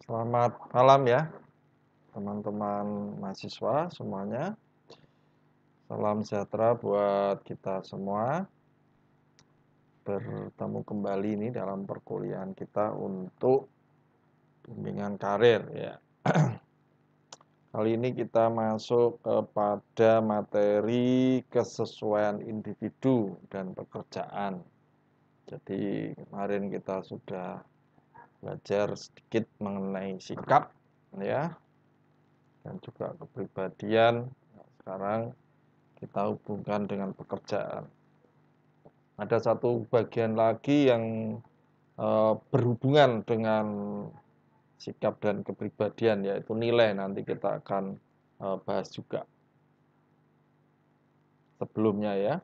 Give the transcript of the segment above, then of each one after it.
Selamat malam ya, teman-teman mahasiswa semuanya. Salam sejahtera buat kita semua. Bertemu kembali ini dalam perkuliahan kita untuk bimbingan karir ya. Kali ini kita masuk kepada materi kesesuaian individu dan pekerjaan. Jadi kemarin kita sudah belajar sedikit mengenai sikap ya, dan juga kepribadian. Nah, sekarang kita hubungkan dengan pekerjaan. Ada satu bagian lagi yang berhubungan dengan sikap dan kepribadian, yaitu nilai. Nanti kita akan bahas juga sebelumnya ya.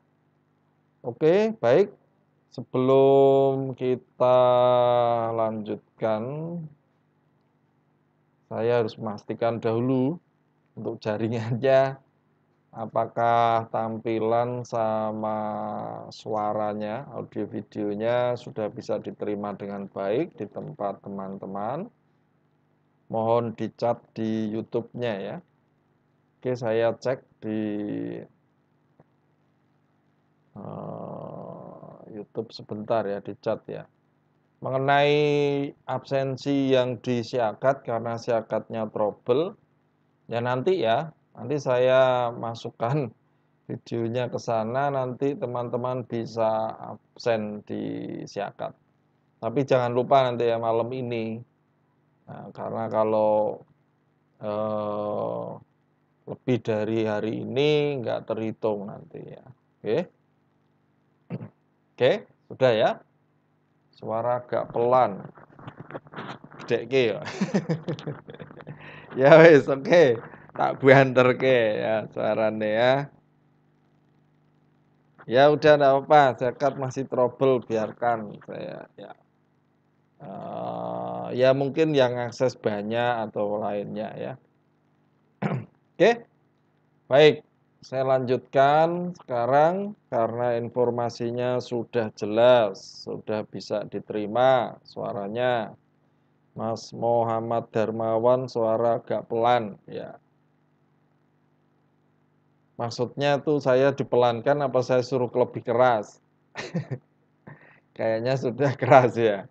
Oke, baik. Sebelum kita lanjutkan, saya harus memastikan dahulu untuk jaringannya apakah tampilan sama suaranya, audio videonya sudah bisa diterima dengan baik di tempat teman-teman. Mohon dicat di YouTube-nya ya. Oke, saya cek di YouTube sebentar ya, dicat ya. Mengenai absensi yang disiakat karena siakatnya trouble, ya nanti saya masukkan videonya ke sana, nanti teman-teman bisa absen di siakat. Tapi jangan lupa nanti ya malam ini. Nah, karena kalau lebih dari hari ini nggak terhitung nanti ya. Oke. Oke, sudah ya. Suara agak pelan. Gedeke ya. Ya wis, oke. Tak banterke ya suarane ya. Ya udah enggak apa-apa, zakat masih trouble, biarkan saya ya. Ya mungkin yang akses banyak atau lainnya ya. Oke, baik. Saya lanjutkan sekarang karena informasinya sudah jelas, sudah bisa diterima suaranya. Mas Muhammad Darmawan suara agak pelan ya. Maksudnya tuh saya dipelankan apa saya suruh lebih keras? Kayaknya sudah keras ya.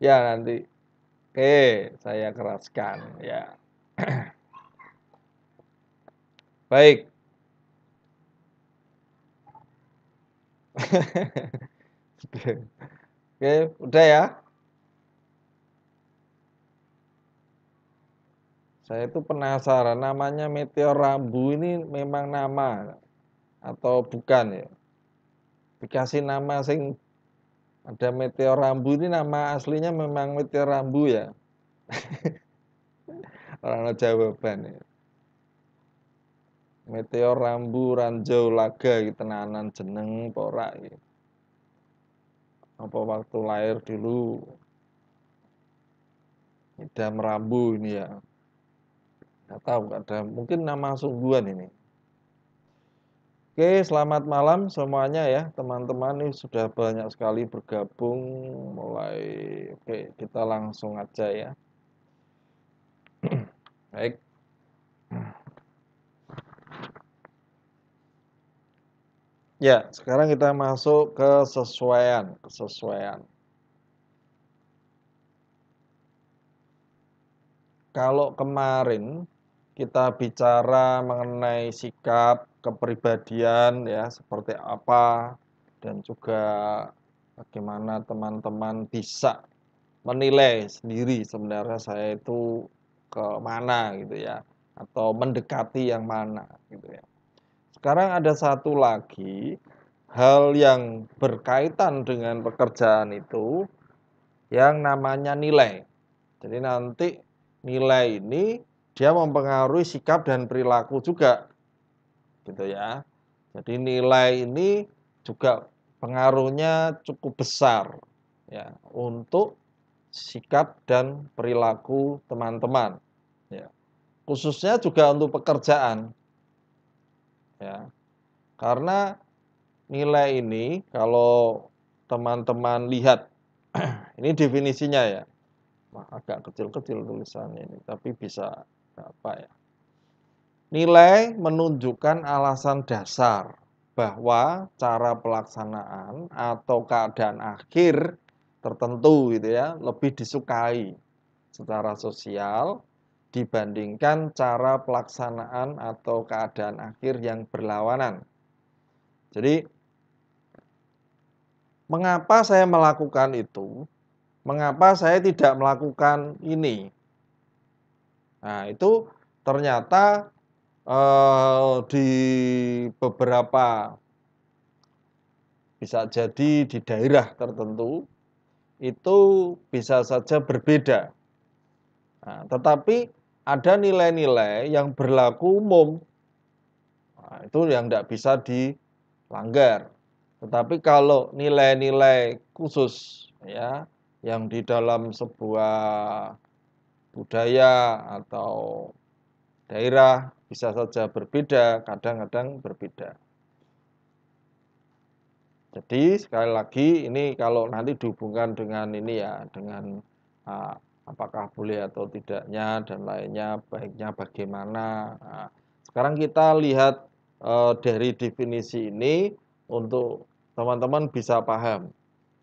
Ya nanti. Oke, saya keraskan ya. Baik. Oke, udah ya. Saya itu penasaran namanya meteor Rambu ini memang nama atau bukan ya? Dikasih nama sing ada meteor Rambu ini nama aslinya memang meteor Rambu ya? Orang ada jawaban ya. Meteor Rambu Ranjau Laga gitu tenanan jeneng pora gitu. Apa waktu lahir dulu Idam Rambu ini ya. Nggak tahu, ada mungkin nama sungguhan ini. Oke, selamat malam semuanya ya, teman-teman ini sudah banyak sekali bergabung mulai. Oke, kita langsung aja ya. Baik. Ya, sekarang kita masuk ke kesesuaian. Kalau kemarin kita bicara mengenai sikap, kepribadian ya, seperti apa dan juga bagaimana teman-teman bisa menilai sendiri sebenarnya saya itu ke mana gitu ya, atau mendekati yang mana gitu ya. Sekarang ada satu lagi hal yang berkaitan dengan pekerjaan itu yang namanya nilai. Jadi nanti nilai ini dia mempengaruhi sikap dan perilaku juga gitu ya. Jadi nilai ini juga pengaruhnya cukup besar ya untuk sikap dan perilaku teman-teman ya. Khususnya juga untuk pekerjaan ya. Karena nilai ini kalau teman-teman lihat ini definisinya ya. agak kecil-kecil tulisannya ini, tapi bisa apa ya. Nilai menunjukkan alasan dasar bahwa cara pelaksanaan atau keadaan akhir tertentu gitu ya lebih disukai secara sosial dibandingkan cara pelaksanaan atau keadaan akhir yang berlawanan. Jadi, mengapa saya melakukan itu? Mengapa saya tidak melakukan ini? Nah, itu ternyata di beberapa bisa jadi di daerah tertentu itu bisa saja berbeda. Nah, tetapi ada nilai-nilai yang berlaku umum. Nah, itu yang tidak bisa dilanggar. Tetapi kalau nilai-nilai khusus ya yang di dalam sebuah budaya atau daerah bisa saja berbeda, kadang-kadang berbeda. Jadi sekali lagi ini kalau nanti dihubungkan dengan ini ya, dengan apakah boleh atau tidaknya dan lainnya, baiknya bagaimana. Nah, sekarang kita lihat dari definisi ini untuk teman-teman bisa paham.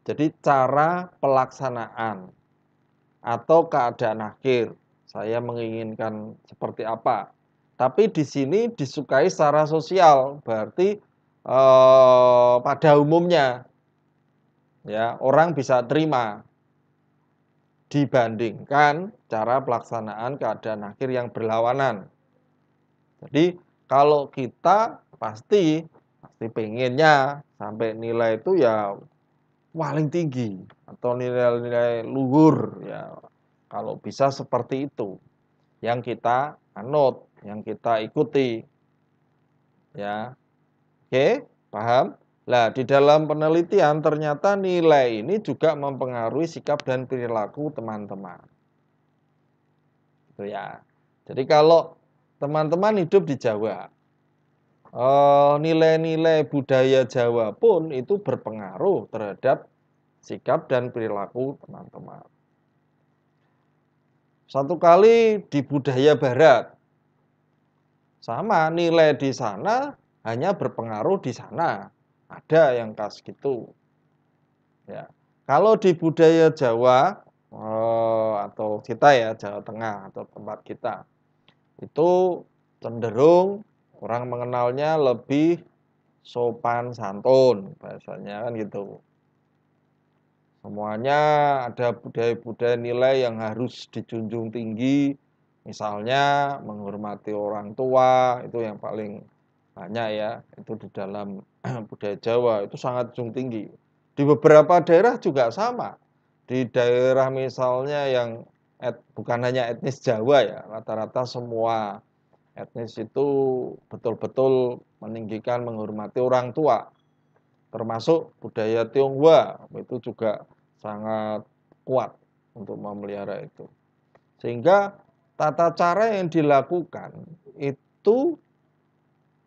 Jadi cara pelaksanaan atau keadaan akhir, saya menginginkan seperti apa. Tapi di sini disukai secara sosial, berarti pada umumnya ya orang bisa terima dibandingkan cara pelaksanaan keadaan akhir yang berlawanan. Jadi kalau kita pasti pengennya sampai nilai itu ya paling tinggi atau nilai-nilai luhur ya. Kalau bisa seperti itu yang kita anut, yang kita ikuti. Ya. Oke, paham? Nah, di dalam penelitian ternyata nilai ini juga mempengaruhi sikap dan perilaku teman-teman. Gitu ya. Jadi kalau teman-teman hidup di Jawa, nilai-nilai budaya Jawa pun itu berpengaruh terhadap sikap dan perilaku teman-teman. Satu kali di budaya Barat, sama nilai di sana hanya berpengaruh di sana. Ada yang khas gitu. Ya. Kalau di budaya Jawa atau kita ya Jawa Tengah atau tempat kita itu cenderung orang mengenalnya lebih sopan santun bahasanya kan gitu. Semuanya ada budaya-budaya nilai yang harus dijunjung tinggi, misalnya menghormati orang tua, itu yang paling banyak ya, itu di dalam budaya Jawa, itu sangat junjung tinggi. Di beberapa daerah juga sama. Di daerah misalnya yang bukan hanya etnis Jawa ya, rata-rata semua etnis itu betul-betul meninggikan, menghormati orang tua. Termasuk budaya Tionghoa, itu juga sangat kuat untuk memelihara itu. Sehingga tata cara yang dilakukan itu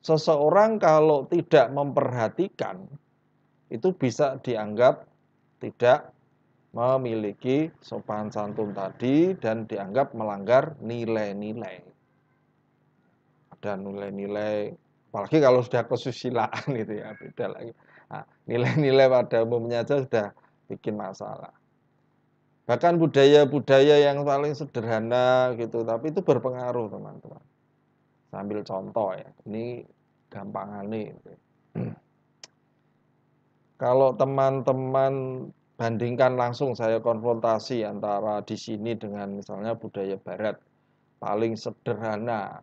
seseorang kalau tidak memperhatikan itu bisa dianggap tidak memiliki sopan santun tadi dan dianggap melanggar nilai-nilai. Ada nilai-nilai, apalagi kalau sudah kesusilaan itu ya beda lagi. Nah, nilai-nilai pada umumnya aja sudah bikin masalah. Bahkan budaya-budaya yang paling sederhana gitu, tapi itu berpengaruh teman-teman. Sambil contoh ya, ini gampangan nih. Kalau teman-teman bandingkan langsung saya konfrontasi antara di sini dengan misalnya budaya barat, paling sederhana.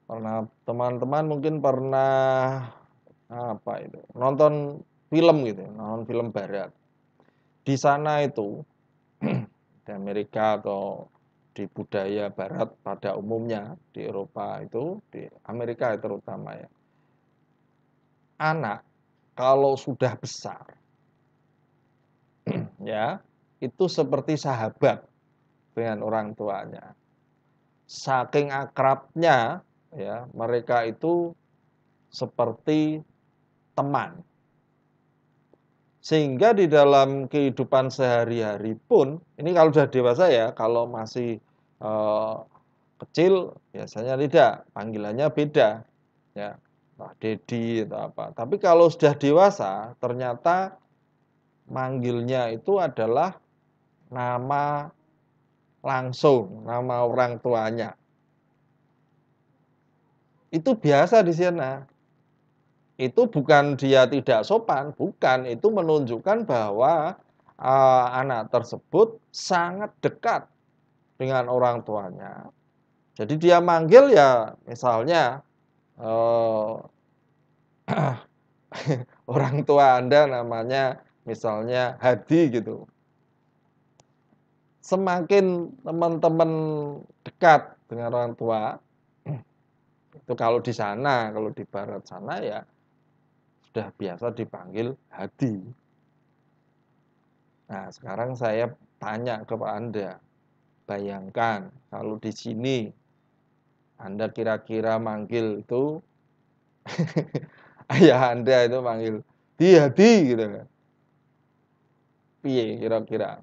Karena teman-teman mungkin pernah apa itu, nonton film gitu, nonton film barat. Di sana itu di Amerika atau di budaya barat pada umumnya di Eropa itu, di Amerika terutama ya. Anak kalau sudah besar ya, itu seperti sahabat dengan orang tuanya. Saking akrabnya ya, mereka itu seperti teman. Sehingga di dalam kehidupan sehari-hari pun, ini kalau sudah dewasa ya, kalau masih, eee, kecil biasanya tidak, panggilannya beda, ya, Pak Dedi atau apa. Tapi kalau sudah dewasa, ternyata manggilnya itu adalah nama langsung, nama orang tuanya. Itu biasa di sana. Itu bukan dia tidak sopan, bukan, itu menunjukkan bahwa, anak tersebut sangat dekat dengan orang tuanya. Jadi dia manggil ya misalnya, eee, orang tua Anda namanya misalnya Hadi gitu. Semakin teman-teman dekat dengan orang tua, itu kalau di sana, kalau di barat sana ya sudah biasa dipanggil Hadi. Nah, sekarang saya tanya kepada Anda, bayangkan kalau di sini Anda kira-kira manggil itu ayah Anda itu manggil, "Di Hadi," gitu kan. Piye kira-kira?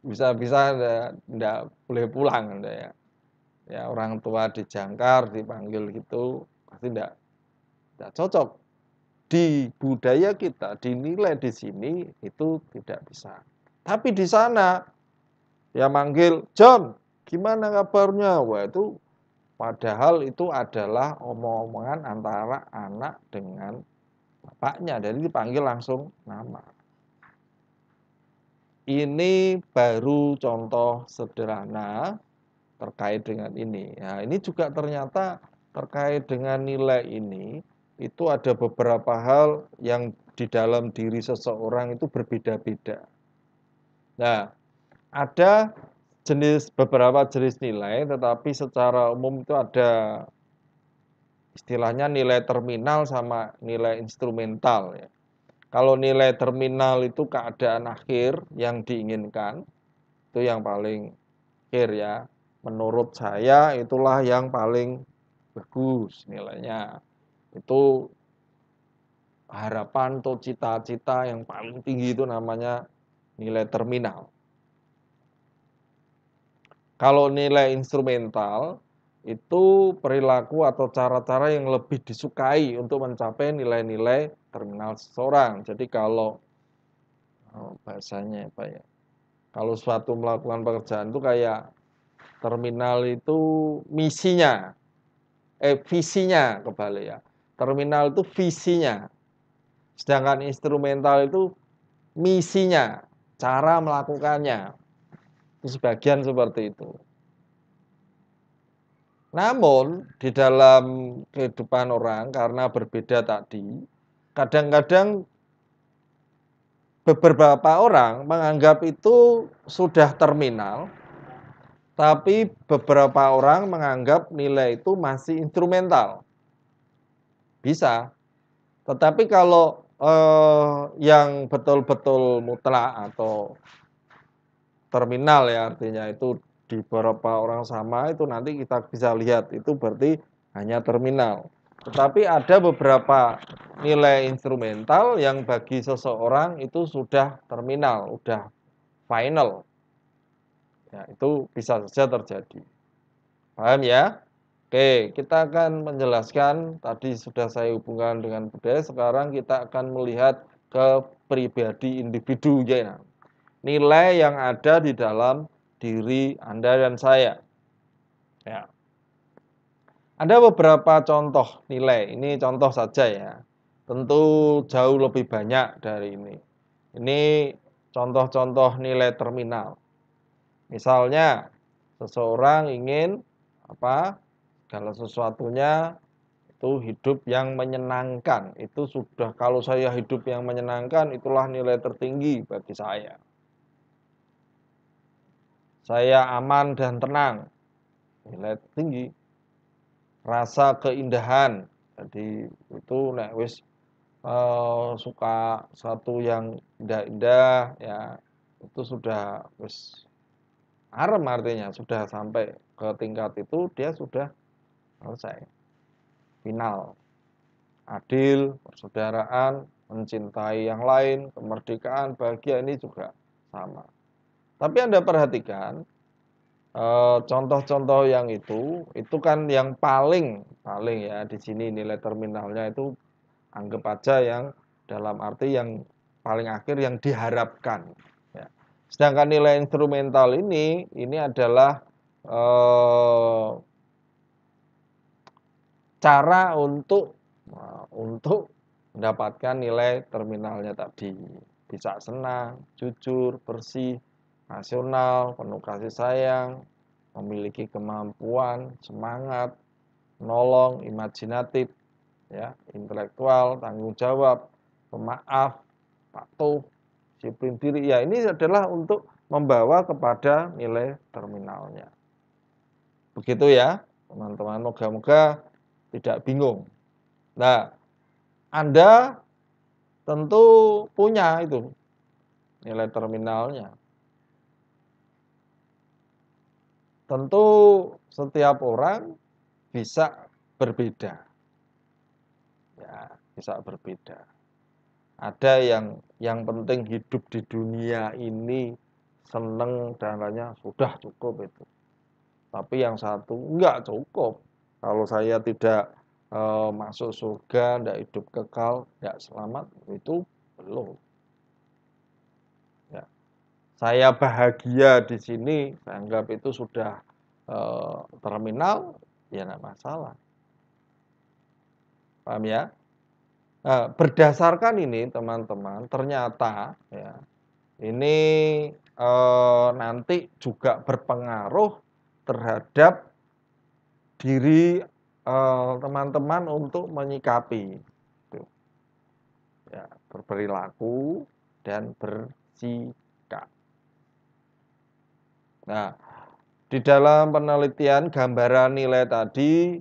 Bisa-bisa Anda ndak boleh pulang Anda ya. Ya orang tua dijangkar, dipanggil gitu, pasti ndak cocok. Di budaya kita, dinilai di sini itu tidak bisa. Tapi di sana, ya manggil, "John, gimana kabarnya?" Wah itu padahal itu adalah omong-omongan antara anak dengan bapaknya, jadi dipanggil langsung nama. Ini baru contoh sederhana terkait dengan ini. Nah, ini juga ternyata terkait dengan nilai ini, itu ada beberapa hal yang di dalam diri seseorang itu berbeda-beda. Nah, ada beberapa jenis nilai, tetapi secara umum itu ada istilahnya nilai terminal sama nilai instrumental ya. Kalau nilai terminal itu keadaan akhir yang diinginkan, itu yang paling akhir ya. Menurut saya itulah yang paling bagus nilainya. Itu harapan atau cita-cita yang paling tinggi itu namanya nilai terminal. Kalau nilai instrumental itu perilaku atau cara-cara yang lebih disukai untuk mencapai nilai-nilai terminal seseorang. Jadi kalau bahasanya apa ya? Kalau suatu melakukan pekerjaan itu kayak terminal itu misinya, visinya kebalik ya. Terminal itu visinya. Sedangkan instrumental itu misinya, cara melakukannya. Itu sebagian seperti itu. Namun di dalam kehidupan orang karena berbeda tadi, kadang-kadang beberapa orang menganggap itu sudah terminal, tapi beberapa orang menganggap nilai itu masih instrumental. Bisa. Tetapi kalau, yang betul-betul mutlak atau terminal ya artinya itu di beberapa orang sama itu nanti kita bisa lihat itu berarti hanya terminal. Tetapi ada beberapa nilai instrumental yang bagi seseorang itu sudah terminal, sudah final. Ya, itu bisa saja terjadi. Paham ya? Oke, kita akan menjelaskan, tadi sudah saya hubungkan dengan budaya, sekarang kita akan melihat ke pribadi individu ya. Nilai yang ada di dalam diri Anda dan saya. Ya. Ada beberapa contoh nilai, ini contoh saja ya. Tentu jauh lebih banyak dari ini. Ini contoh-contoh nilai terminal. Misalnya, seseorang ingin apa? Segala sesuatunya itu hidup yang menyenangkan. Itu sudah kalau saya hidup yang menyenangkan itulah nilai tertinggi bagi saya. Saya aman dan tenang, nilai tinggi. Rasa keindahan, jadi itu nek wis suka satu yang indah-indah ya itu sudah wis arem artinya sudah sampai ke tingkat itu dia sudah selesai, final. adil, persaudaraan, mencintai yang lain, kemerdekaan, bahagia ini juga sama. Tapi Anda perhatikan contoh-contoh yang itu kan yang paling ya di sini nilai terminalnya itu anggap aja yang dalam arti yang paling akhir yang diharapkan. Ya. Sedangkan nilai instrumental ini adalah cara untuk mendapatkan nilai terminalnya tadi. Bisa senang, jujur, bersih, rasional, penuh kasih sayang, memiliki kemampuan, semangat, menolong, imajinatif, ya, intelektual, tanggung jawab, pemaaf, patuh, disiplin diri. Ya, ini adalah untuk membawa kepada nilai terminalnya. Begitu ya, teman-teman. Moga-moga tidak bingung. Nah, Anda tentu punya itu nilai terminalnya. Tentu setiap orang bisa berbeda. Ya, bisa berbeda. Ada yang penting hidup di dunia ini seneng dan lainnya sudah cukup itu. Tapi yang satu enggak cukup. Kalau saya tidak masuk surga, tidak hidup kekal, tidak selamat, itu belum. Ya. Saya bahagia di sini, saya anggap itu sudah terminal, ya tidak masalah. Paham ya? Nah, berdasarkan ini teman-teman, ternyata ya ini nanti juga berpengaruh terhadap diri teman-teman untuk menyikapi gitu. Ya, berperilaku dan bersikap. Nah, di dalam penelitian gambaran nilai tadi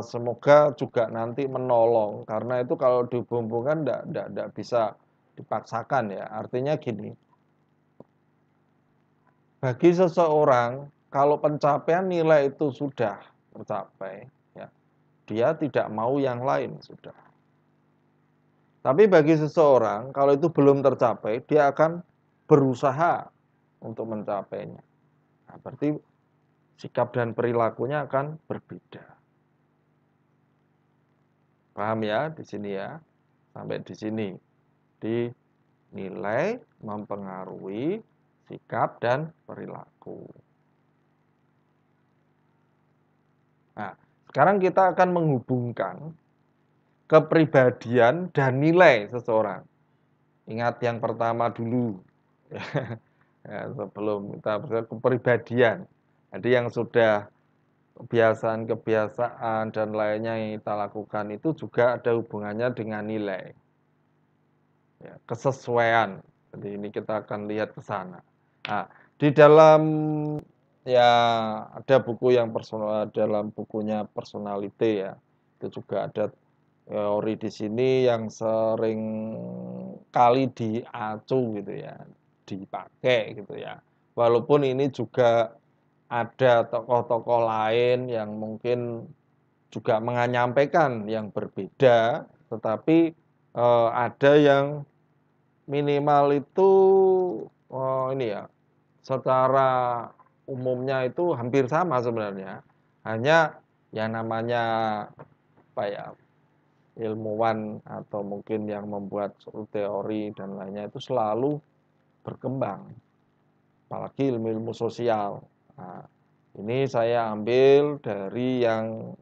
semoga juga nanti menolong karena itu kalau dihubungkan enggak bisa dipaksakan ya. Artinya gini, bagi seseorang kalau pencapaian nilai itu sudah tercapai, ya, dia tidak mau yang lain sudah. Tapi bagi seseorang kalau itu belum tercapai, dia akan berusaha untuk mencapainya. Nah, berarti sikap dan perilakunya akan berbeda. Paham ya di sini ya? Sampai di sini. Di nilai mempengaruhi sikap dan perilaku. Nah, sekarang kita akan menghubungkan kepribadian dan nilai seseorang. Ingat yang pertama dulu. Ya, sebelum kita kepribadian. Jadi yang sudah kebiasaan dan lainnya yang kita lakukan itu juga ada hubungannya dengan nilai. Ya, kesesuaian. Jadi ini kita akan lihat ke sana. Nah, di dalam ya ada buku yang personal dalam bukunya personality ya. Itu juga ada teori di sini yang sering kali diacu gitu ya, dipakai gitu ya. Walaupun ini juga ada tokoh-tokoh lain yang mungkin juga menyampaikan yang berbeda, tetapi ada yang minimal itu ini ya, secara umumnya itu hampir sama sebenarnya. Hanya yang namanya apa ya, ilmuwan atau mungkin yang membuat suatu teori dan lainnya itu selalu berkembang. Apalagi ilmu-ilmu sosial. Nah, ini saya ambil dari yang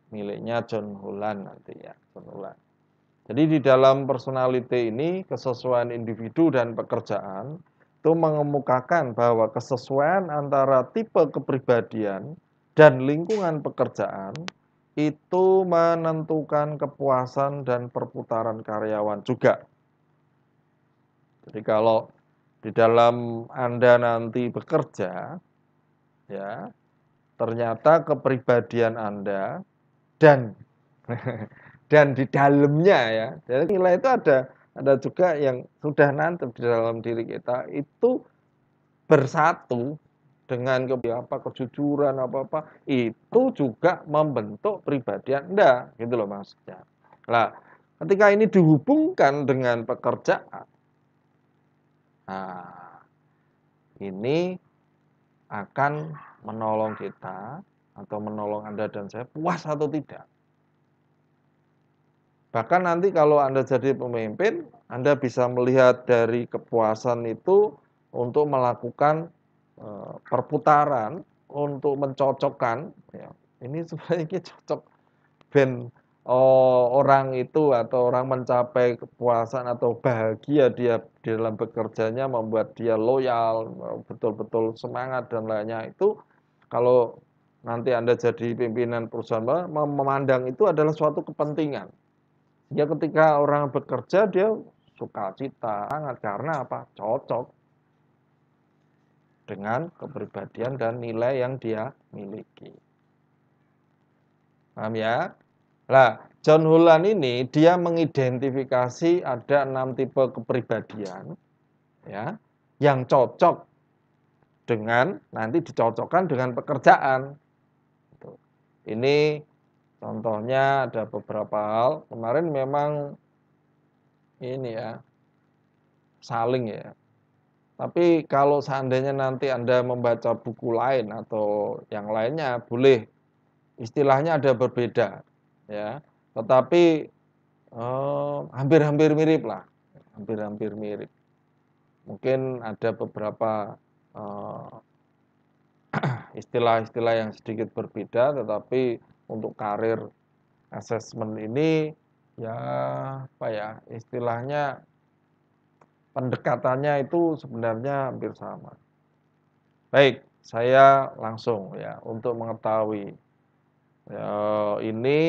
miliknya John Holland nanti ya, John Holland. Jadi di dalam personality ini kesesuaian individu dan pekerjaan itu mengemukakan bahwa kesesuaian antara tipe kepribadian dan lingkungan pekerjaan itu menentukan kepuasan dan perputaran karyawan juga. Jadi kalau di dalam Anda nanti bekerja, ya, ternyata kepribadian Anda dan dan di dalamnya ya. Jadi nilai itu ada juga yang sudah nantep di dalam diri kita itu bersatu dengan kejujuran apa-apa itu juga membentuk pribadi Anda gitu loh maksudnya. Nah, ketika ini dihubungkan dengan pekerjaan, nah, ini akan menolong kita atau menolong Anda dan saya puas atau tidak. Bahkan nanti kalau Anda jadi pemimpin, Anda bisa melihat dari kepuasan itu untuk melakukan perputaran untuk mencocokkan, ya, ini sebenarnya cocok ben orang itu atau orang mencapai kepuasan atau bahagia dia di dalam bekerjanya, membuat dia loyal, betul-betul semangat dan lainnya itu, kalau nanti Anda jadi pimpinan perusahaan, memandang itu adalah suatu kepentingan. Ya ketika orang bekerja dia sukacita, sangat karena apa? Cocok dengan kepribadian dan nilai yang dia miliki. Paham ya? Nah, John Holland ini dia mengidentifikasi ada 6 tipe kepribadian ya yang cocok dengan nanti dicocokkan dengan pekerjaan. Ini contohnya ada beberapa hal. Kemarin memang ini ya saling ya. Tapi kalau seandainya nanti Anda membaca buku lain atau yang lainnya boleh istilahnya ada berbeda ya. Tetapi hampir-hampir mirip lah, hampir-hampir mirip. Mungkin ada beberapa istilah-istilah yang sedikit berbeda, tetapi untuk karir assessment ini ya apa ya istilahnya pendekatannya itu sebenarnya hampir sama. Baik, saya langsung ya untuk mengetahui ini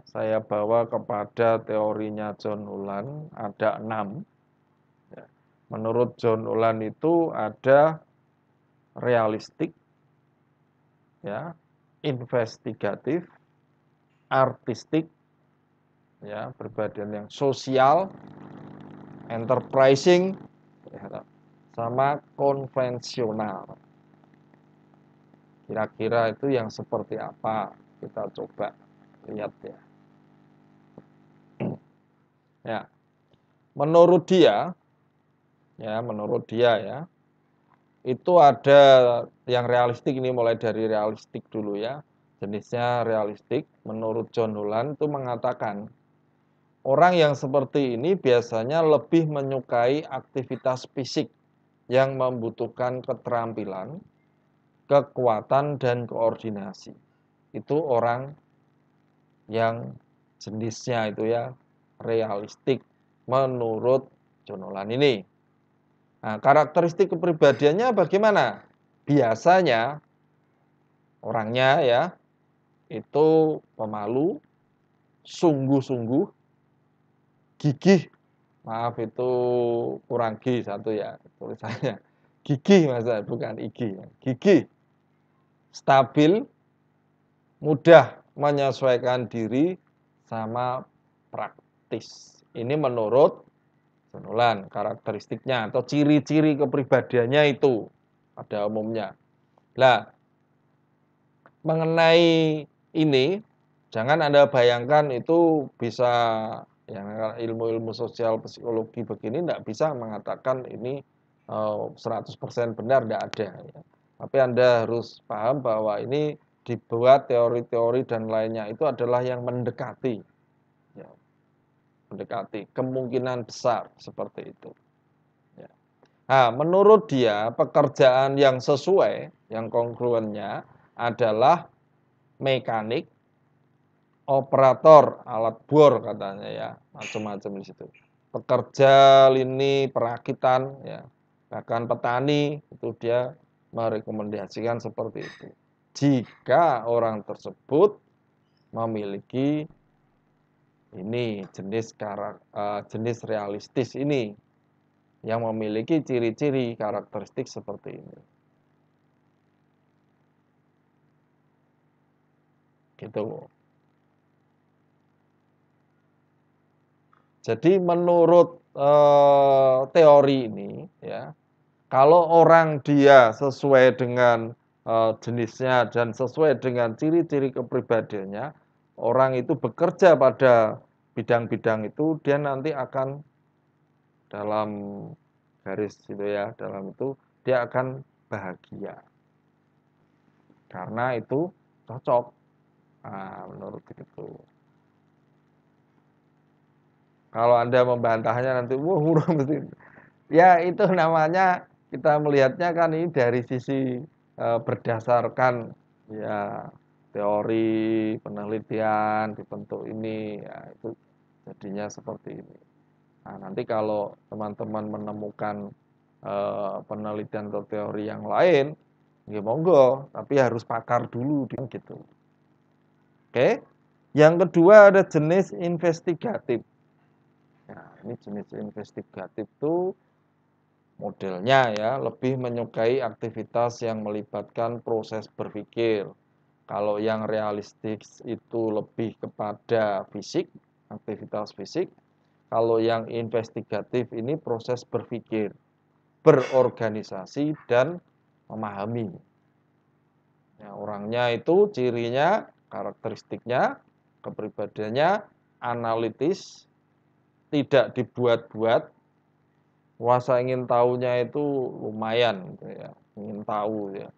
saya bawa kepada teorinya John Holland ada 6. Ya. Menurut John Holland itu ada realistik, ya, investigatif, artistik, ya, perbedaan yang sosial, enterprising, ya, sama konvensional. Kira-kira itu yang seperti apa? Kita coba lihat ya. Ya, menurut dia ya, itu ada yang realistik, ini mulai dari realistik dulu ya. Jenisnya realistik, menurut John Holland itu mengatakan, orang yang seperti ini biasanya lebih menyukai aktivitas fisik yang membutuhkan keterampilan, kekuatan, dan koordinasi. Itu orang yang jenisnya itu ya realistik menurut John Holland ini. Nah, karakteristik kepribadiannya bagaimana? Biasanya orangnya ya itu pemalu, sungguh-sungguh, gigih. Maaf itu kurang G satu ya tulisannya. Gigih Mas, bukan IG. Gigih, stabil, mudah menyesuaikan diri sama praktis. Ini menurut John Holland karakteristiknya atau ciri-ciri kepribadiannya itu pada umumnya. Nah, mengenai ini jangan Anda bayangkan itu bisa yang ilmu-ilmu sosial psikologi begini tidak bisa mengatakan ini 100% benar, tidak ada ya. Tapi Anda harus paham bahwa ini dibuat teori-teori dan lainnya itu adalah yang mendekati ya, mendekati kemungkinan besar seperti itu ya. Nah, menurut dia pekerjaan yang sesuai, yang kongruennya adalah mekanik, operator alat bor katanya ya, macam-macam di situ. Pekerja lini perakitan ya, bahkan petani itu dia merekomendasikan seperti itu. Jika orang tersebut memiliki ini jenis realistis ini yang memiliki ciri-ciri karakteristik seperti ini. Gitu. Jadi menurut teori ini ya, kalau orang dia sesuai dengan jenisnya dan sesuai dengan ciri-ciri kepribadiannya, orang itu bekerja pada bidang-bidang itu, dia nanti akan dalam garis itu ya, dalam itu dia akan bahagia. Karena itu cocok. Nah, menurut itu. Kalau Anda membantahnya nanti, wah murah mesti. Ya itu namanya kita melihatnya kan ini dari sisi berdasarkan ya teori penelitian dibentuk ini, ya itu jadinya seperti ini. Nah, nanti kalau teman-teman menemukan penelitian atau teori yang lain, ya monggo, tapi harus pakar dulu gitu. Oke. Yang kedua ada jenis investigatif. Nah, ini jenis investigatif itu modelnya ya lebih menyukai aktivitas yang melibatkan proses berpikir. Kalau yang realistik itu lebih kepada fisik, aktivitas fisik. Kalau yang investigatif ini proses berpikir, berorganisasi dan memahami. Ya, orangnya itu cirinya, karakteristiknya, kepribadiannya analitis, tidak dibuat-buat. Rasa ingin tahunya itu lumayan gitu ya, ingin tahu ya.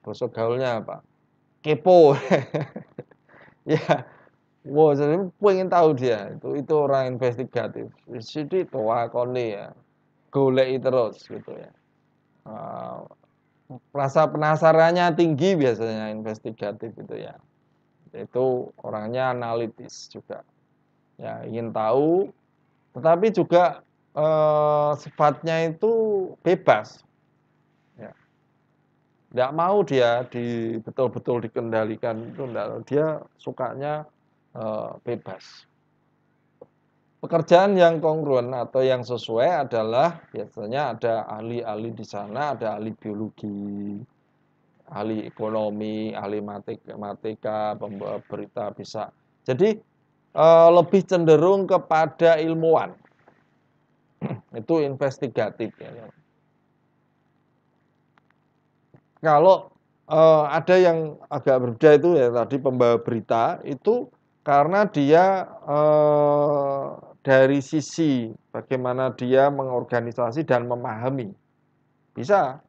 Basa gaulnya apa? Kepo. Ya, wow, jadi pengen tahu dia. Itu orang investigatif. Jadi towakone ya, goleki terus gitu ya. Rasa penasarannya tinggi biasanya investigatif itu ya. Itu orangnya analitis juga. Ya, ingin tahu, tetapi juga sifatnya itu bebas. Ya. Nggak mau dia betul-betul dikendalikan itu enggak. Dia sukanya bebas. Pekerjaan yang kongruen atau yang sesuai adalah biasanya ada ahli-ahli di sana, ada ahli biologi, ahli ekonomi, ahli matematika, pembawa berita bisa. Jadi lebih cenderung kepada ilmuwan. Itu investigatif ya. Kalau ada yang agak berbeda itu ya tadi pembawa berita itu karena dia dari sisi bagaimana dia mengorganisasi dan memahami. Bisa.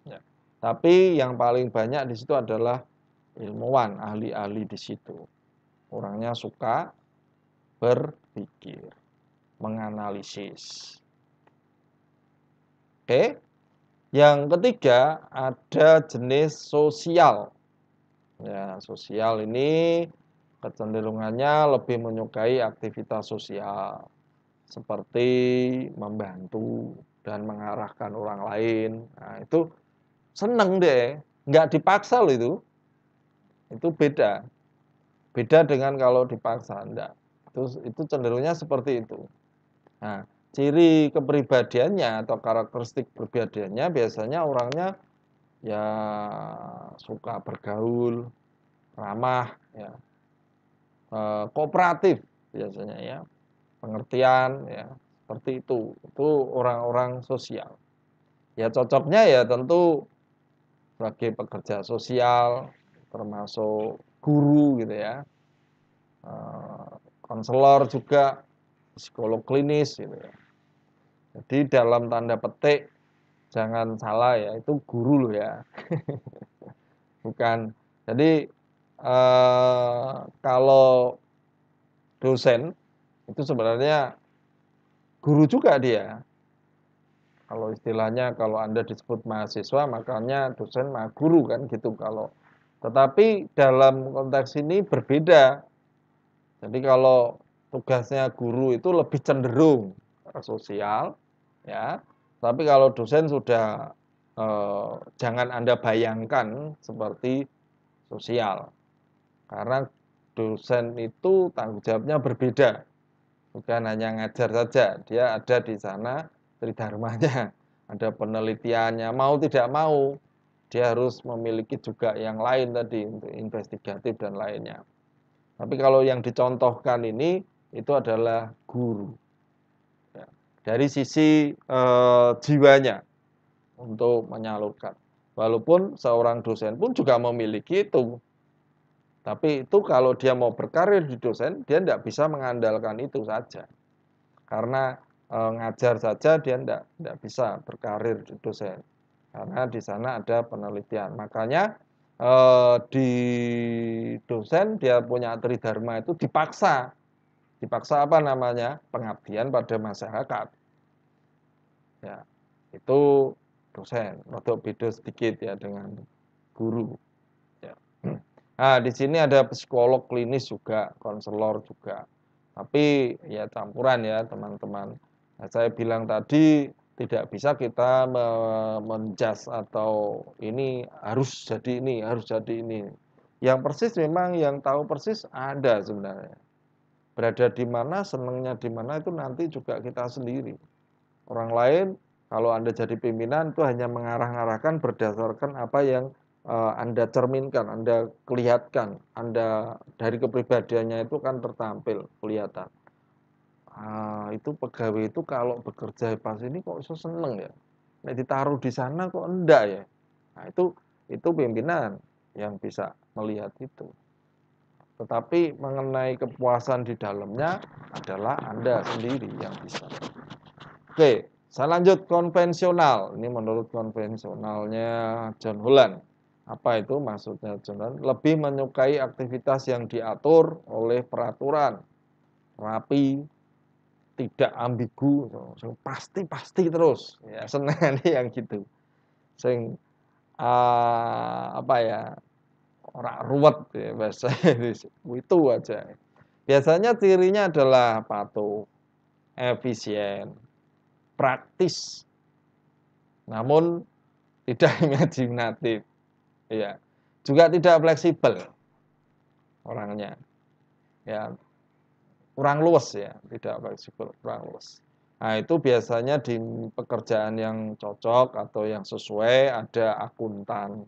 Ya. Tapi yang paling banyak di situ adalah ilmuwan, ahli-ahli di situ. Orangnya suka berpikir, menganalisis. Oke. Yang ketiga ada jenis sosial. Ya, sosial ini kecenderungannya lebih menyukai aktivitas sosial seperti membantu dan mengarahkan orang lain. Nah, itu seneng deh, nggak dipaksa loh itu. Itu beda. Beda dengan kalau dipaksa, enggak. Itu cenderungnya seperti itu. Nah, ciri kepribadiannya atau karakteristik kepribadiannya biasanya orangnya ya suka bergaul, ramah, ya, kooperatif biasanya ya, pengertian ya, seperti itu. Itu orang-orang sosial. Ya cocoknya ya tentu sebagai pekerja sosial, termasuk guru gitu ya, konselor juga, psikolog klinis gitu ya. Jadi dalam tanda petik jangan salah ya, itu guru loh ya. Bukan. Jadi kalau dosen itu sebenarnya guru juga dia. Kalau istilahnya kalau Anda disebut mahasiswa makanya dosen mah guru kan gitu kalau. Tetapi dalam konteks ini berbeda. Jadi kalau tugasnya guru itu lebih cenderung sosial ya. Tapi kalau dosen sudah jangan Anda bayangkan seperti sosial. Karena dosen itu tanggung jawabnya berbeda. Bukan hanya ngajar saja, dia ada di sana tridharmanya, ada penelitiannya, mau tidak mau dia harus memiliki juga yang lain tadi untuk investigatif dan lainnya. Tapi kalau yang dicontohkan ini itu adalah guru. Ya, dari sisi jiwanya untuk menyalurkan. Walaupun seorang dosen pun juga memiliki itu. Tapi itu kalau dia mau berkarir di dosen, dia tidak bisa mengandalkan itu saja. Karena ngajar saja dia tidak bisa berkarir di dosen. Karena di sana ada penelitian. Makanya di dosen dia punya tridharma itu dipaksa. Dipaksa apa namanya? Pengabdian pada masyarakat. Ya, itu dosen. Rada beda sedikit ya dengan guru. Ya. Nah, di sini ada psikolog klinis juga, konselor juga. Tapi ya campuran ya teman-teman. Nah, saya bilang tadi tidak bisa kita menjas atau ini harus jadi ini, harus jadi ini. Yang persis memang yang tahu persis ada sebenarnya. Berada di mana, senangnya di mana itu nanti juga kita sendiri. Orang lain kalau Anda jadi pimpinan itu hanya mengarah-arahkan berdasarkan apa yang Anda cerminkan, Anda kelihatkan, Anda dari kepribadiannya itu kan tertampil, kelihatan. Itu pegawai itu kalau bekerja pas ini kok bisa seneng ya. Nek ditaruh di sana kok enggak ya. Nah, itu pimpinan yang bisa melihat itu. Tetapi mengenai kepuasan di dalamnya adalah Anda sendiri yang bisa. Oke, saya lanjut konvensional. Ini menurut konvensionalnya John Holland. Apa itu maksudnya John Holland? Lebih menyukai aktivitas yang diatur oleh peraturan, rapi, tidak ambigu, pasti terus. Ya, senang yang gitu. Sing apa ya? Ora ruwet ya bahasa Indonesia. Itu aja. Biasanya cirinya adalah patuh, efisien, praktis, namun tidak imajinatif, ya. Juga tidak fleksibel orangnya, ya. Kurang luas ya, tidak fleksibel, kurang luas. Nah, itu biasanya di pekerjaan yang cocok atau yang sesuai ada akuntan,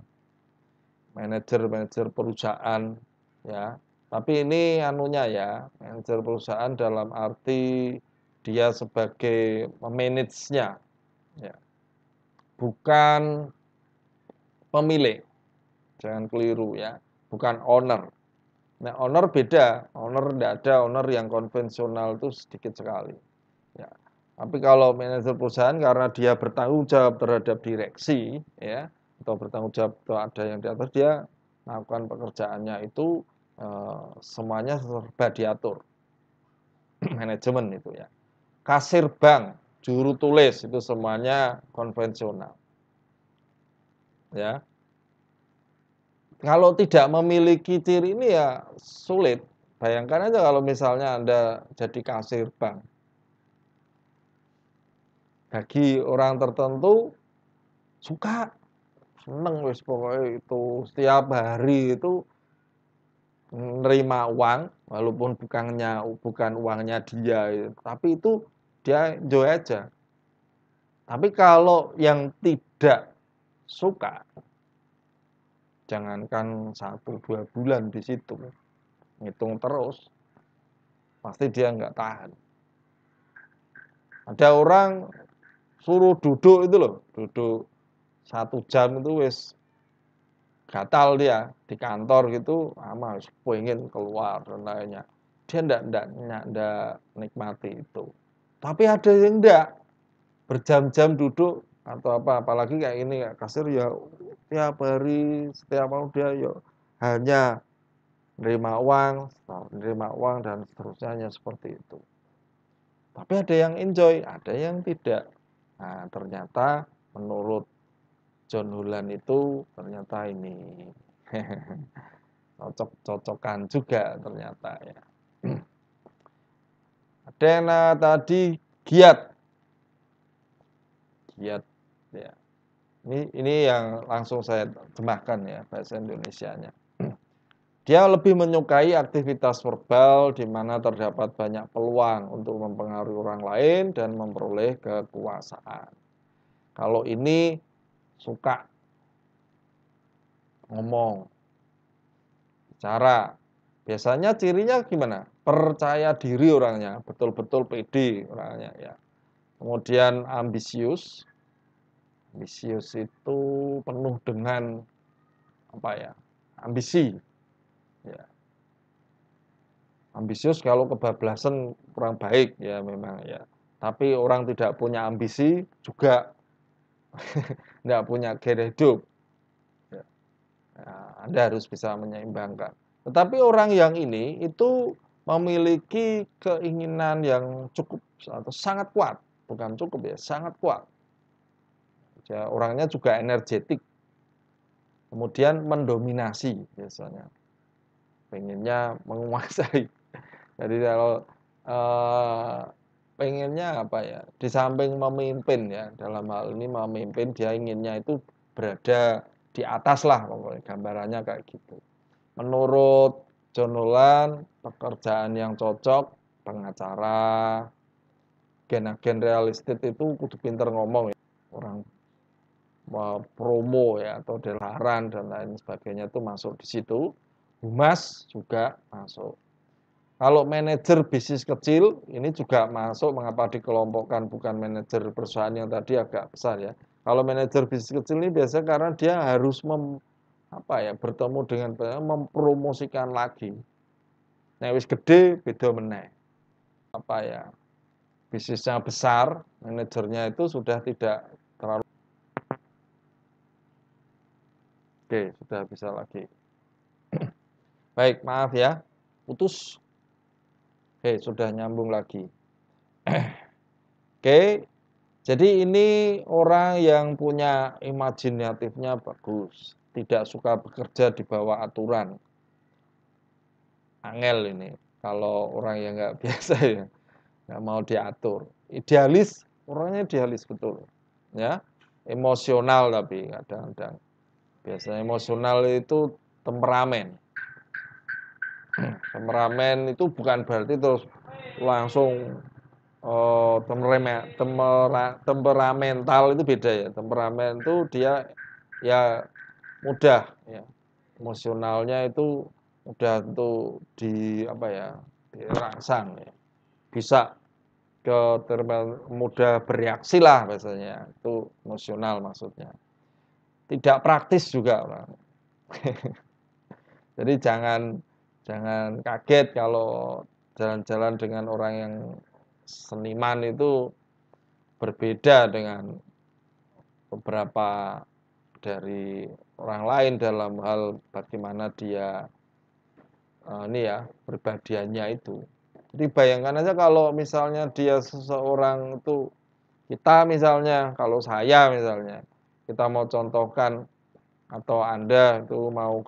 manajer perusahaan, ya. Tapi ini anunya ya, manajer perusahaan dalam arti dia sebagai memanage-nya, ya. Bukan pemilik. Jangan keliru ya, bukan owner. Nah, owner beda. Owner tidak ada, owner yang konvensional itu sedikit sekali. Ya. Tapi kalau manajer perusahaan karena dia bertanggung jawab terhadap direksi, ya, atau bertanggung jawab atau ada yang di atas dia melakukan pekerjaannya itu semuanya serba diatur. Manajemen itu ya. Kasir bank, juru tulis itu semuanya konvensional. Ya. Kalau tidak memiliki ciri ini ya sulit. Bayangkan aja kalau misalnya Anda jadi kasir bank. Bagi orang tertentu suka, seneng wis pokoknya itu setiap hari itu nerima uang walaupun bukan uangnya dia, tapi itu dia enjoy aja. Tapi kalau yang tidak suka, jangankan 1-2 bulan di situ, ngitung terus, pasti dia nggak tahan. Ada orang suruh duduk itu loh, duduk 1 jam itu wis gatal dia di kantor gitu, wis pengen keluar dan lainnya. Dia ndak nikmati itu. Tapi ada yang ndak, berjam-jam duduk atau apa, apalagi kayak ini kayak kasir ya tiap hari, setiap malam dia ya hanya nerima uang dan seterusnya seperti itu. Tapi ada yang enjoy, ada yang tidak. Nah, ternyata menurut John Holland itu ternyata ini cocok-cocokan juga ternyata ya. Ada yang tadi giat. Giat ya. Ini yang langsung saya terjemahkan ya bahasa Indonesianya. Dia lebih menyukai aktivitas verbal di mana terdapat banyak peluang untuk mempengaruhi orang lain dan memperoleh kekuasaan. Kalau ini suka ngomong, bicara. Biasanya cirinya gimana? Percaya diri orangnya, betul-betul pede orangnya ya. Kemudian ambisius. Ambisius itu penuh dengan apa ya? Ambisi. Ya. Ambisius kalau kebablasan kurang baik ya memang ya. Tapi orang tidak punya ambisi juga tidak punya gaya hidup. Ya. Nah, Anda harus bisa menyeimbangkan. Tetapi orang yang ini itu memiliki keinginan yang cukup atau sangat kuat, bukan cukup ya, sangat kuat. Ya, orangnya juga energetik, kemudian mendominasi biasanya, pengennya menguasai. Jadi kalau pengennya apa ya? Di samping memimpin ya, dalam hal ini memimpin dia inginnya itu berada di atas lah pokoknya gambarannya kayak gitu. Menurut John Nolan, pekerjaan yang cocok pengacara, agen-agen real estate itu kudu pinter ngomong ya. Orang promo ya atau delaran dan lain sebagainya itu masuk di situ. Humas juga masuk. Kalau manajer bisnis kecil ini juga masuk, mengapa dikelompokkan bukan manajer perusahaan yang tadi agak besar ya. Kalau manajer bisnis kecil ini biasanya karena dia harus bertemu dengan mempromosikan lagi. Nek wis gede beda meneh. Bisnisnya besar, manajernya itu sudah tidak terlalu. Oke, sudah bisa lagi. Baik, maaf ya. Putus. Oke, sudah nyambung lagi. Oke, jadi ini orang yang punya imajinatifnya bagus, tidak suka bekerja di bawah aturan. Angel ini, kalau orang yang nggak biasa ya, nggak mau diatur. Idealis, orangnya idealis betul, ya. Emosional tapi kadang-kadang. Biasanya emosional itu temperamen. Temperamen itu bukan berarti terus langsung temperamental itu beda ya. Temperamen itu dia ya mudah ya. Emosionalnya itu mudah untuk dirangsang ya. Bisa mudah bereaksi lah biasanya. Itu emosional maksudnya. Tidak praktis juga orang. Jadi jangan kaget kalau jalan-jalan dengan orang yang seniman itu berbeda dengan beberapa dari orang lain dalam hal bagaimana dia pribadiannya itu. Jadi bayangkan aja kalau misalnya dia seseorang itu, kita misalnya, kalau saya misalnya, kita mau contohkan atau Anda itu mau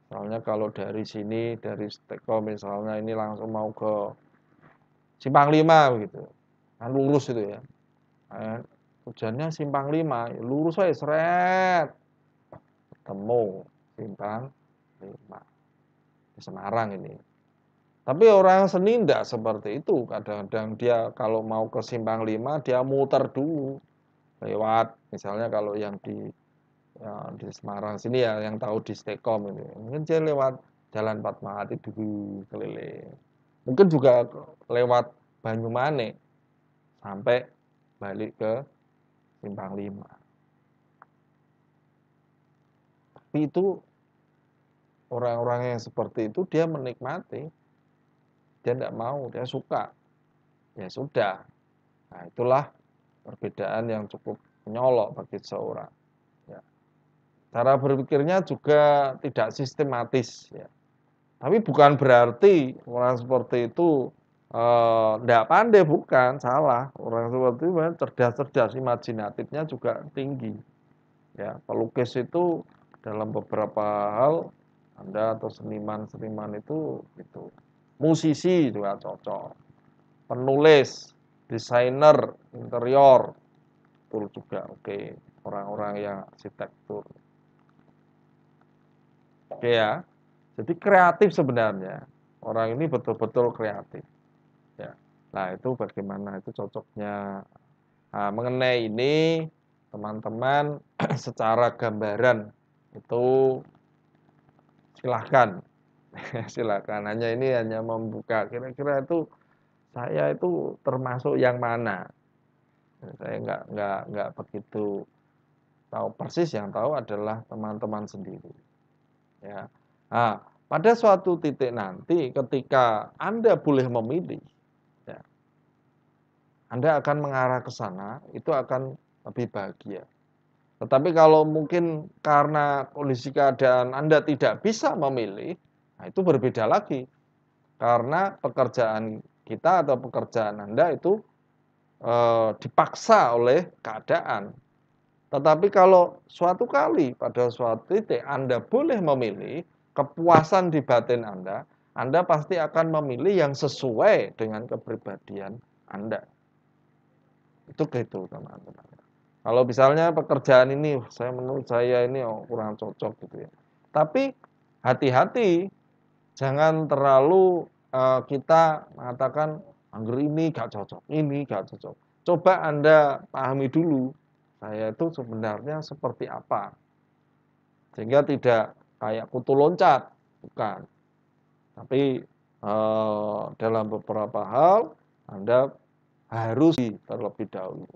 misalnya kalau dari sini, dari Steko misalnya ini langsung mau ke Simpang 5 begitu, kan lurus itu ya. Tujuannya Simpang 5, lurus aja seret, ketemu Simpang 5 di Semarang ini. Tapi orang seni tidak seperti itu. Kadang-kadang dia kalau mau ke Simpang 5 dia muter dulu lewat, misalnya kalau yang di Semarang sini ya, yang tahu di Stekom ini, mungkin dia lewat Jalan Fatmawati dulu keliling. Mungkin juga lewat Banyumane sampai balik ke Simpang 5. Tapi itu orang-orang yang seperti itu dia menikmati, dia tidak mau, dia suka. Ya sudah. Nah, itulah perbedaan yang cukup menyolok bagi seseorang. Ya. Cara berpikirnya juga tidak sistematis. Ya. Tapi bukan berarti orang seperti itu tidak pandai, bukan, salah. Orang seperti itu cerdas-cerdas, imajinatifnya juga tinggi. Ya, pelukis itu dalam beberapa hal Anda atau seniman-seniman itu gitu. Musisi juga cocok. Penulis, desainer interior, betul juga oke. Orang-orang yang arsitektur. Oke ya. Jadi kreatif sebenarnya. Orang ini betul-betul kreatif. Ya. Nah, itu bagaimana itu cocoknya. Nah, mengenai ini teman-teman secara gambaran itu silahkan. Silakan. Hanya membuka kira-kira itu saya itu termasuk yang mana. Saya nggak begitu tahu persis, yang tahu adalah teman-teman sendiri. Ya. Nah, pada suatu titik nanti ketika Anda boleh memilih, ya, Anda akan mengarah ke sana, itu akan lebih bahagia. Tetapi kalau mungkin karena kondisi keadaan Anda tidak bisa memilih, nah itu berbeda lagi. Karena pekerjaan kita atau pekerjaan Anda itu dipaksa oleh keadaan. Tetapi kalau suatu kali pada suatu titik Anda boleh memilih, kepuasan di batin Anda pasti akan memilih yang sesuai dengan kepribadian Anda. Itu gitu teman-teman. Kalau misalnya pekerjaan ini, menurut saya ini kurang cocok gitu ya. Tapi hati-hati, jangan terlalu kita mengatakan anggur ini gak cocok, ini gak cocok. Coba Anda pahami dulu, saya itu sebenarnya seperti apa. Sehingga tidak kayak kutu loncat, bukan. Tapi dalam beberapa hal Anda harus terlebih dahulu.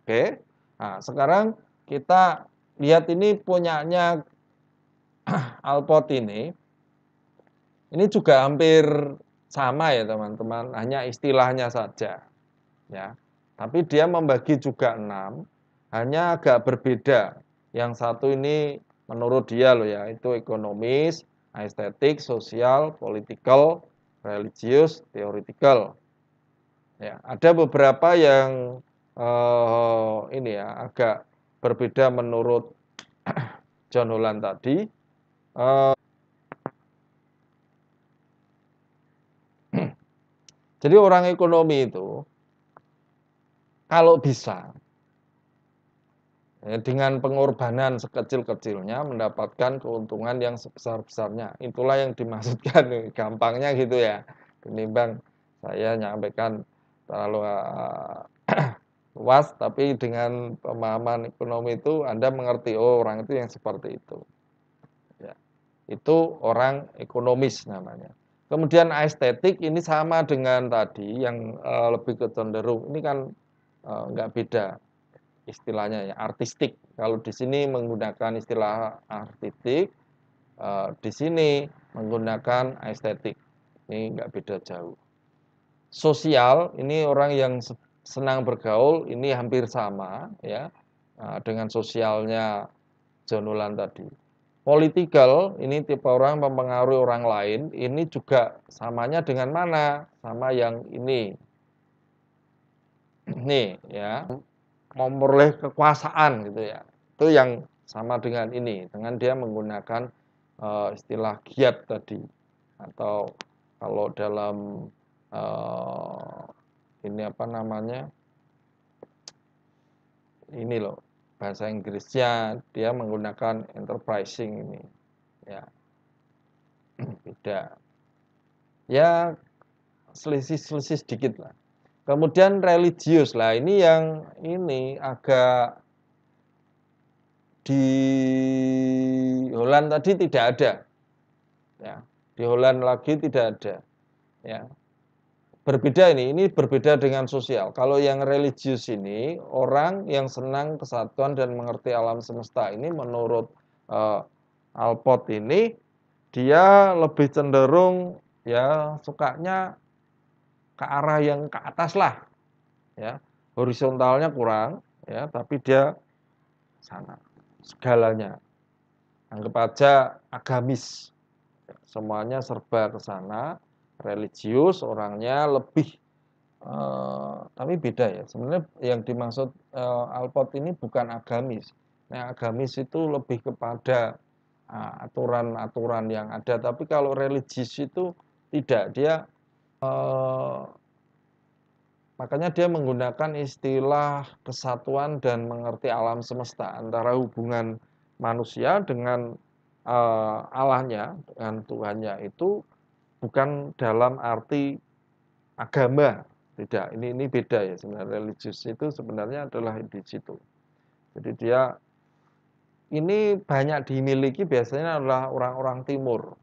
Oke. Nah, sekarang kita lihat ini punyanya Alpot ini. Ini juga hampir sama ya teman-teman, hanya istilahnya saja. Ya. Tapi dia membagi juga 6, hanya agak berbeda. Yang satu ini menurut dia loh ya, itu ekonomis, estetik, sosial, political, religius, theoretical. Ya, ada beberapa yang ini ya agak berbeda menurut John Holland tadi. Jadi orang ekonomi itu kalau bisa ya, dengan pengorbanan sekecil-kecilnya mendapatkan keuntungan yang sebesar-besarnya. Itulah yang dimaksudkan, gampangnya gitu ya. Menimbang saya nyampaikan terlalu luas, tapi dengan pemahaman ekonomi itu Anda mengerti, oh orang itu yang seperti itu. Ya, itu orang ekonomis namanya. Kemudian estetik ini sama dengan tadi yang lebih ke cenderung, ini kan nggak beda istilahnya ya, artistik. Kalau di sini menggunakan istilah artistik, di sini menggunakan estetik. Ini nggak beda jauh. Sosial, ini orang yang senang bergaul, ini hampir sama ya dengan sosialnya John Holland tadi. Political, ini tipe orang mempengaruhi orang lain, ini juga samanya dengan mana? Sama yang ini. Nih ya, memperoleh kekuasaan gitu ya. Itu yang sama dengan ini, dengan dia menggunakan istilah giat tadi. Atau kalau dalam ini apa namanya? Ini loh, bahasa Inggrisnya dia menggunakan enterprising ini. Ya, beda. Ya, selisih-selisih sedikit lah. Kemudian religius lah, ini yang ini agak di Holland tadi tidak ada. Ya, di Holland lagi tidak ada. Ya. Berbeda ini berbeda dengan sosial. Kalau yang religius ini orang yang senang kesatuan dan mengerti alam semesta ini menurut Alpot ini dia lebih cenderung ya sukanya ke arah yang ke atas lah ya. Horizontalnya kurang ya, tapi dia sana segalanya. Anggap aja agamis. Semuanya serba ke sana, religius orangnya lebih tapi beda ya. Sebenarnya yang dimaksud Alpot ini bukan agamis. Nah, agamis itu lebih kepada aturan-aturan yang ada, tapi kalau religius itu tidak. Dia makanya dia menggunakan istilah kesatuan dan mengerti alam semesta antara hubungan manusia dengan Allahnya, dengan Tuhannya itu bukan dalam arti agama, tidak. Ini beda ya sebenarnya. Religius itu sebenarnya adalah di situ. Jadi dia ini banyak dimiliki biasanya adalah orang-orang timur.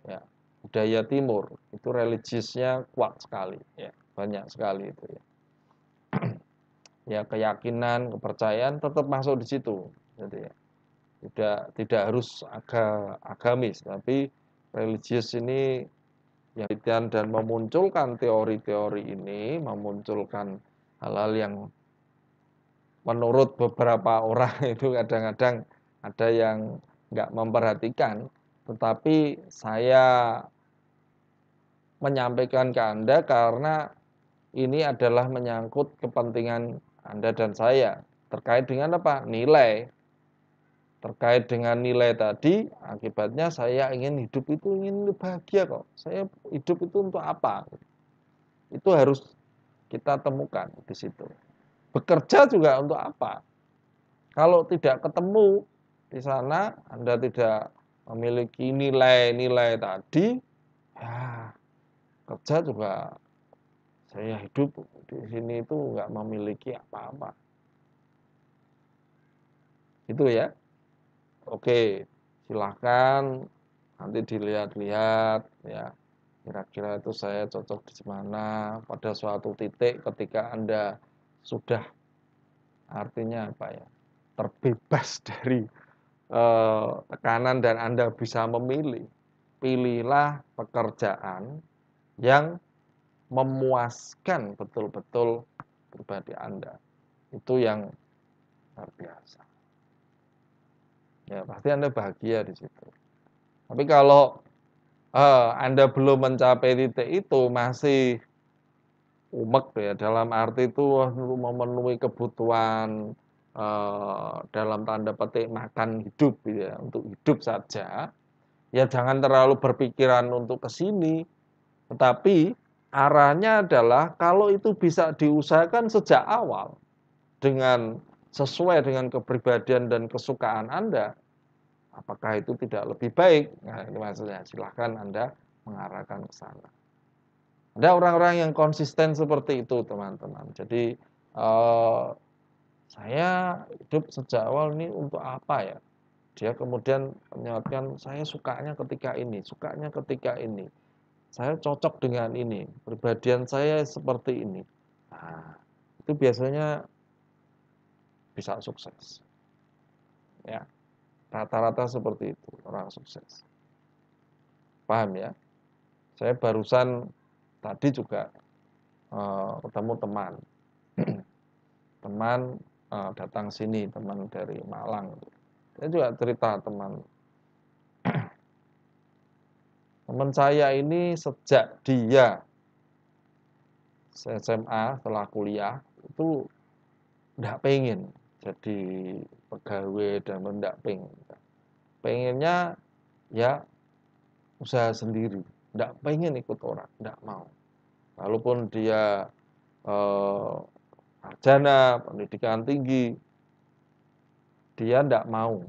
Ya, budaya timur itu religiusnya kuat sekali ya, banyak sekali itu ya. Ya keyakinan, kepercayaan tetap masuk di situ gitu ya. Tidak harus agamis, tapi religius ini yang penelitian dan memunculkan teori-teori ini, memunculkan hal-hal yang menurut beberapa orang itu kadang-kadang ada yang nggak memperhatikan, tetapi saya menyampaikan ke Anda karena ini adalah menyangkut kepentingan Anda dan saya. Terkait dengan apa? Nilai. Terkait dengan nilai tadi, akibatnya saya ingin hidup itu ingin bahagia kok. Saya hidup itu untuk apa? Itu harus kita temukan di situ. Bekerja juga untuk apa? Kalau tidak ketemu di sana, Anda tidak memiliki nilai-nilai tadi, ya kerja juga saya hidup di sini itu nggak memiliki apa-apa. Itu ya. Oke, silahkan nanti dilihat-lihat ya. Kira-kira itu saya cocok di mana pada suatu titik ketika Anda sudah artinya apa ya? Terbebas dari tekanan dan Anda bisa memilih. Pilihlah pekerjaan yang memuaskan betul-betul pribadi Anda. Itu yang luar biasa. Ya, pasti Anda bahagia di situ. Tapi kalau Anda belum mencapai titik itu, masih umek ya, dalam arti itu untuk memenuhi kebutuhan dalam tanda petik makan hidup gitu ya, untuk hidup saja, ya jangan terlalu berpikiran untuk ke sini. Tetapi arahnya adalah kalau itu bisa diusahakan sejak awal dengan sesuai dengan kepribadian dan kesukaan Anda, apakah itu tidak lebih baik? Nah, ini maksudnya silahkan Anda mengarahkan ke sana. Ada orang-orang yang konsisten seperti itu, teman-teman. Jadi saya hidup sejak awal ini untuk apa ya? Dia kemudian menyatakan saya sukanya ketika ini, sukanya ketika ini. Saya cocok dengan ini, kepribadian saya seperti ini. Nah, itu biasanya bisa sukses. Ya, rata-rata seperti itu orang sukses. Paham ya? Saya barusan tadi juga ketemu teman. Teman datang sini, teman dari Malang. Saya juga cerita teman saya ini sejak dia SMA setelah kuliah itu enggak pengen jadi pegawai dan enggak pengen. Pengennya ya usaha sendiri, enggak pengen ikut orang, enggak mau. Walaupun dia sarjana, pendidikan tinggi, dia enggak mau.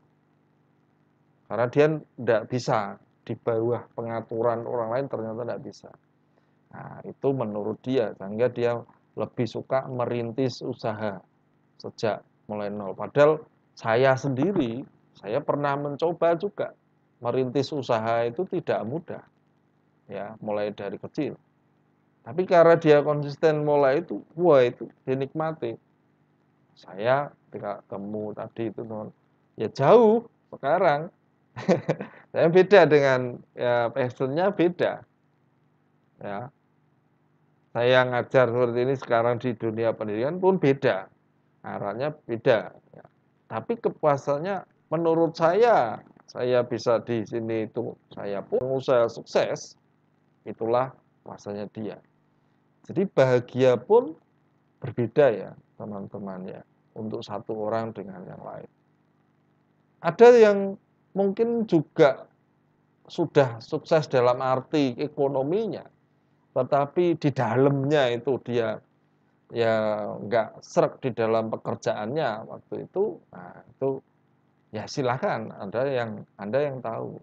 Karena dia enggak bisa di bawah pengaturan orang lain ternyata enggak bisa. Nah, itu menurut dia, sehingga dia lebih suka merintis usaha sejak mulai nol. Padahal saya sendiri, saya pernah mencoba juga merintis usaha itu tidak mudah, ya mulai dari kecil. Tapi karena dia konsisten mulai itu, wah itu dinikmati. Saya ketika temu tadi itu teman, ya jauh sekarang. Saya beda dengan ya passionnya beda, ya. Saya ngajar seperti ini sekarang di dunia pendidikan pun beda, arahnya beda. Ya. Tapi kepuasannya menurut saya bisa di sini itu saya pengusaha sukses, itulah puasanya dia. Jadi bahagia pun berbeda ya teman-teman ya, untuk satu orang dengan yang lain. Ada yang mungkin juga sudah sukses dalam arti ekonominya, tetapi di dalamnya itu dia ya nggak sreg di dalam pekerjaannya waktu itu, nah itu ya silahkan Anda yang tahu.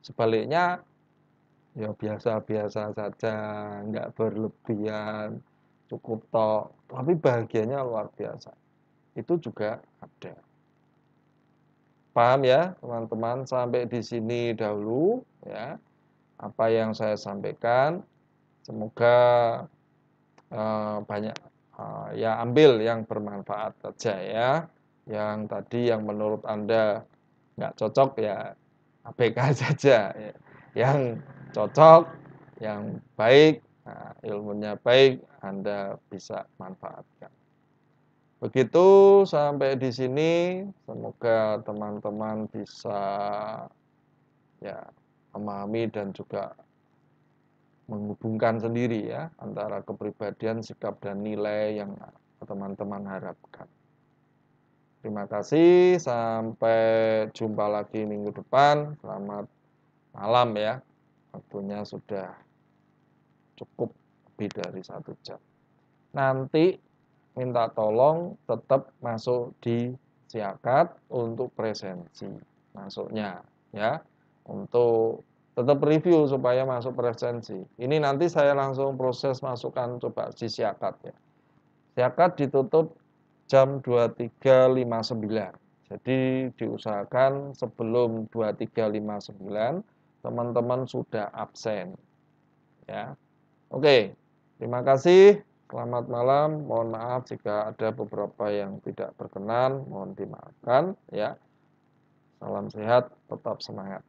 Sebaliknya ya biasa-biasa saja, nggak berlebihan, cukup tok, tapi bahagianya luar biasa. Itu juga ada. Paham ya teman-teman? Sampai di sini dahulu ya apa yang saya sampaikan. Semoga banyak ya ambil yang bermanfaat saja ya. Yang tadi yang menurut Anda nggak cocok ya ABK saja ya. Yang cocok, yang baik, nah, ilmunya baik, Anda bisa manfaatkan. Begitu sampai di sini, semoga teman-teman bisa ya memahami dan juga menghubungkan sendiri ya antara kepribadian, sikap dan nilai yang teman-teman harapkan. Terima kasih, sampai jumpa lagi minggu depan. Selamat malam ya. Waktunya sudah cukup lebih dari 1 jam. Nanti minta tolong tetap masuk di Siakat untuk presensi masuknya ya. Untuk tetap review supaya masuk presensi. Ini nanti saya langsung proses masukkan coba di Siakat ya. Siakat ditutup jam 23.59. Jadi diusahakan sebelum 23.59 teman-teman sudah absen ya. Oke, terima kasih. Selamat malam. Mohon maaf jika ada beberapa yang tidak berkenan, mohon dimaafkan ya. Salam sehat, tetap semangat.